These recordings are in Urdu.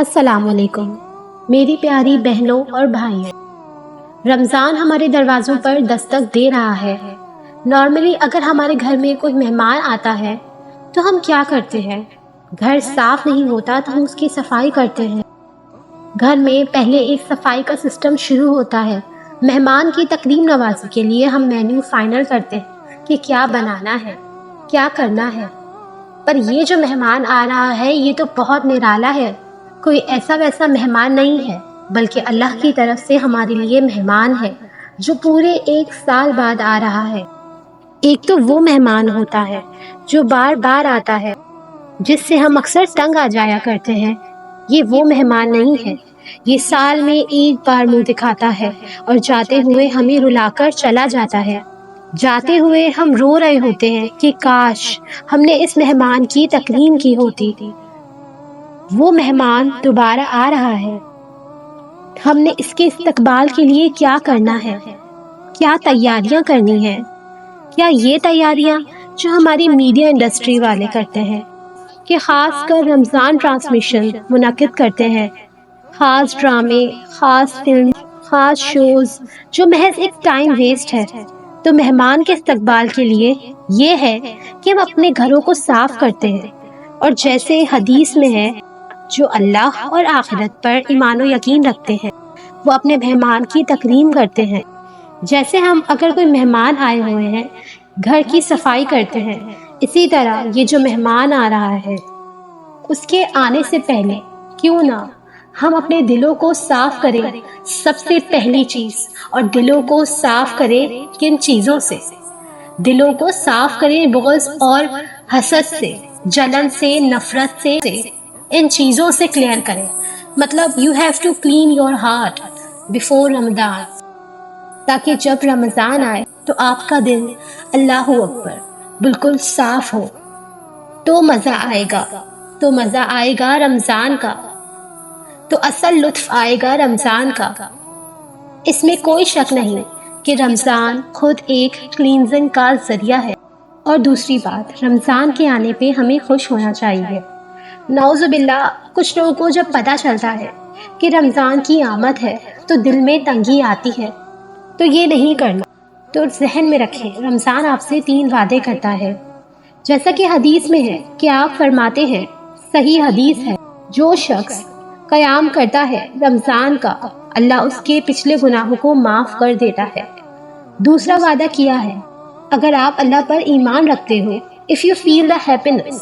السلام علیکم میری پیاری بہنوں اور بھائیوں، رمضان ہمارے دروازوں پر دستک دے رہا ہے۔ نارملی اگر ہمارے گھر میں کوئی مہمان آتا ہے تو ہم کیا کرتے ہیں؟ گھر صاف نہیں ہوتا تو ہم اس کی صفائی کرتے ہیں۔ گھر میں پہلے ایک صفائی کا سسٹم شروع ہوتا ہے۔ مہمان کی تکریم نوازی کے لیے ہم مینیو فائنل کرتے ہیں کہ کیا بنانا ہے، کیا کرنا ہے۔ پر یہ جو مہمان آ رہا ہے یہ تو بہت نرالا ہے۔ کوئی ایسا ویسا مہمان نہیں ہے، بلکہ اللہ کی طرف سے ہمارے لیے مہمان ہے جو پورے 1 سال بعد آ رہا ہے۔ ایک تو وہ مہمان ہوتا ہے جو بار بار آتا ہے، جس سے ہم اکثر تنگ آ جایا کرتے ہیں۔ یہ وہ مہمان نہیں ہے، یہ سال میں ایک بار منہ دکھاتا ہے اور جاتے ہوئے ہمیں رلا کر چلا جاتا ہے۔ جاتے ہوئے ہم رو رہے ہوتے ہیں کہ کاش ہم نے اس مہمان کی تکریم کی ہوتی۔ وہ مہمان دوبارہ آ رہا ہے، ہم نے اس کے استقبال کے لیے کیا کرنا ہے، کیا تیاریاں کرنی ہیں؟ کیا یہ تیاریاں جو ہماری میڈیا انڈسٹری والے کرتے ہیں کہ خاص کر رمضان ٹرانسمیشن منعقد کرتے ہیں، خاص ڈرامے، خاص فلم، خاص شوز جو محض ایک ٹائم ویسٹ ہے، تو مہمان کے استقبال کے لیے یہ ہے کہ ہم اپنے گھروں کو صاف کرتے ہیں، اور جیسے حدیث میں ہے جو اللہ اور آخرت پر ایمان و یقین رکھتے ہیں وہ اپنے مہمان کی تکریم کرتے ہیں۔ جیسے ہم اگر کوئی مہمان آئے ہوئے ہیں گھر کی صفائی کرتے ہیں، اسی طرح یہ جو مہمان آ رہا ہے اس کے آنے سے پہلے کیوں نہ ہم اپنے دلوں کو صاف کریں۔ سب سے پہلی چیز، اور دلوں کو صاف کریں کن چیزوں سے؟ دلوں کو صاف کریں بغض اور حسد سے، جلن سے، نفرت سے، ان چیزوں سے کلیئر کریں۔ مطلب you have to clean your heart before Ramzan, تاکہ جب رمضان آئے تو آپ کا دل اللہ اکبر بالکل صاف ہو، تو مزہ آئے گا، تو مزہ آئے گا رمضان کا، تو اصل لطف آئے گا رمضان کا۔ اس میں کوئی شک نہیں کہ رمضان خود ایک کلینزنگ کا ذریعہ ہے۔ اور دوسری بات، رمضان کے آنے پہ ہمیں خوش ہونا چاہیے۔ نعوذ باللہ کچھ لوگوں کو جب پتہ چلتا ہے کہ رمضان کی آمد ہے تو دل میں تنگی آتی ہے، تو یہ نہیں کرنا۔ تو ذہن میں رکھیں، رمضان آپ سے 3 وعدے کرتا ہے، جیسا کہ حدیث میں ہے کہ آپ فرماتے ہیں، صحیح حدیث ہے، جو شخص قیام کرتا ہے رمضان کا اللہ اس کے پچھلے گناہوں کو معاف کر دیتا ہے۔ دوسرا وعدہ کیا ہے، اگر آپ اللہ پر ایمان رکھتے ہو، if you feel the happiness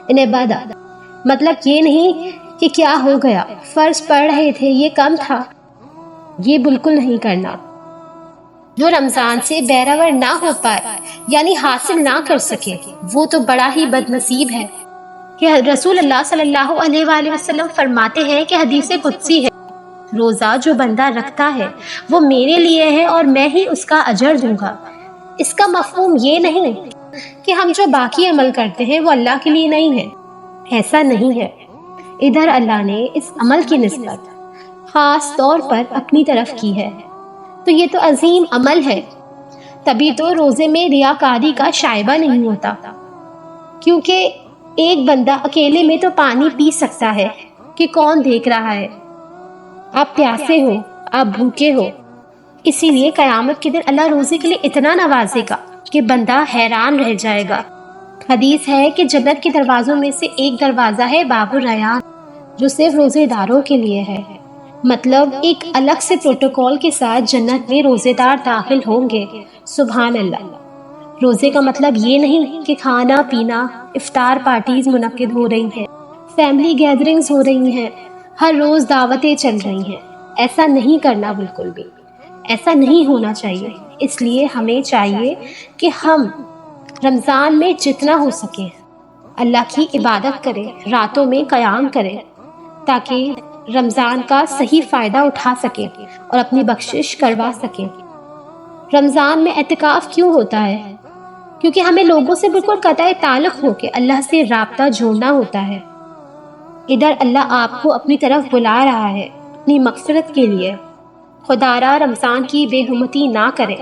in عبادت، مطلب یہ نہیں کہ کیا ہو گیا، فرض پڑھ رہے تھے یہ کم تھا، یہ بالکل نہیں کرنا۔ جو رمضان سے بہرور نہ ہو پائے یعنی حاصل نہ کر سکے، وہ تو بڑا ہی بد نصیب ہے۔ کہ رسول اللہ صلی اللہ علیہ وآلہ وسلم فرماتے ہیں کہ حدیث قدسی ہے، روزہ جو بندہ رکھتا ہے وہ میرے لیے ہے اور میں ہی اس کا اجر دوں گا۔ اس کا مفہوم یہ نہیں کہ ہم جو باقی عمل کرتے ہیں وہ اللہ کے لیے نہیں ہے، ایسا نہیں ہے۔ ادھر اللہ نے اس عمل کی نسبت خاص طور پر اپنی طرف کی ہے، تو یہ تو عظیم عمل ہے۔ تبھی تو روزے میں ریاکاری کا شائبہ نہیں ہوتا، کیونکہ ایک بندہ اکیلے میں تو پانی پی سکتا ہے کہ کون دیکھ رہا ہے۔ آپ پیاسے ہو، آپ بھوکے ہو، اسی لیے قیامت کے دن اللہ روزے کے لیے اتنا نوازے گا کہ بندہ حیران رہ جائے گا۔ حدیث ہے کہ جنت کے دروازوں میں سے ایک دروازہ ہے باب الریان، جو صرف روزے داروں کے لیے ہے۔ مطلب ایک الگ سے پروٹوکول کے ساتھ جنت میں روزے دار داخل ہوں گے۔ سبحان اللہ۔ روزے کا مطلب یہ نہیں کہ کھانا پینا، افطار پارٹیز منعقد ہو رہی ہیں، فیملی گیدرنگز ہو رہی ہیں، ہر روز دعوتیں چل رہی ہیں۔ ایسا نہیں کرنا، بالکل بھی ایسا نہیں ہونا چاہیے۔ اس لیے ہمیں چاہیے کہ ہم رمضان میں جتنا ہو سکے اللہ کی عبادت کریں، راتوں میں قیام کریں، تاکہ رمضان کا صحیح فائدہ اٹھا سکیں اور اپنی بخشش کروا سکیں۔ رمضان میں اعتکاف کیوں ہوتا ہے؟ کیونکہ ہمیں لوگوں سے بالکل قطع تعلق ہو کے اللہ سے رابطہ جوڑنا ہوتا ہے۔ ادھر اللہ آپ کو اپنی طرف بلا رہا ہے اپنی مغفرت کے لیے۔ خدا را رمضان کی بے حرمتی نہ کرے۔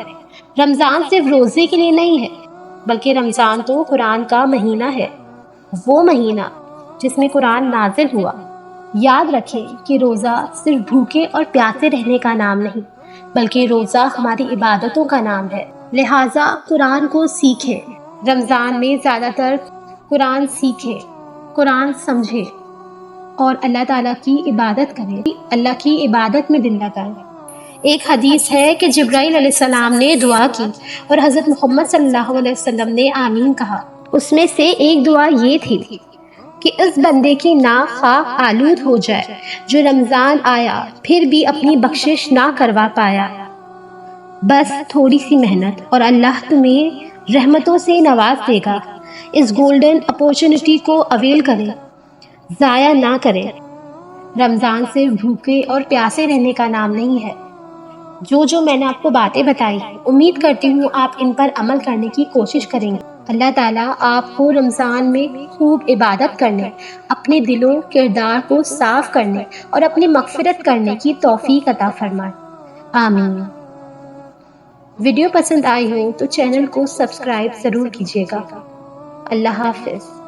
رمضان صرف روزے کے لیے نہیں ہے، بلکہ رمضان تو قرآن کا مہینہ ہے، وہ مہینہ جس میں قرآن نازل ہوا۔ یاد رکھیں کہ روزہ صرف بھوکے اور پیاسے رہنے کا نام نہیں، بلکہ روزہ ہماری عبادتوں کا نام ہے۔ لہٰذا قرآن کو سیکھیں، رمضان میں زیادہ تر قرآن سیکھیں، قرآن سمجھیں اور اللہ تعالیٰ کی عبادت کریں، اللہ کی عبادت میں دل لگائیں۔ ایک حدیث ہے کہ جبرائیل علیہ السلام نے دعا کی اور حضرت محمد صلی اللہ علیہ وسلم نے آمین کہا۔ اس میں سے ایک دعا یہ تھی کہ اس بندے کی ناک خاک آلود ہو جائے جو رمضان آیا پھر بھی اپنی بخشش نہ کروا پایا۔ بس تھوڑی سی محنت اور اللہ تمہیں رحمتوں سے نواز دے گا۔ اس گولڈن اپورچونٹی کو اویل کریں، ضائع نہ کریں۔ رمضان صرف بھوکے اور پیاسے رہنے کا نام نہیں ہے۔ جو میں نے آپ کو باتیں بتائی، امید کرتی ہوں آپ ان پر عمل کرنے کی کوشش کریں گے۔ اللہ تعالیٰ آپ کو رمضان میں خوب عبادت کرنے، اپنے دلوں کردار کو صاف کرنے اور اپنی مغفرت کرنے کی توفیق عطا فرمائے، آمین۔ ویڈیو پسند آئی ہو تو چینل کو سبسکرائب ضرور کیجیے گا۔ اللہ حافظ۔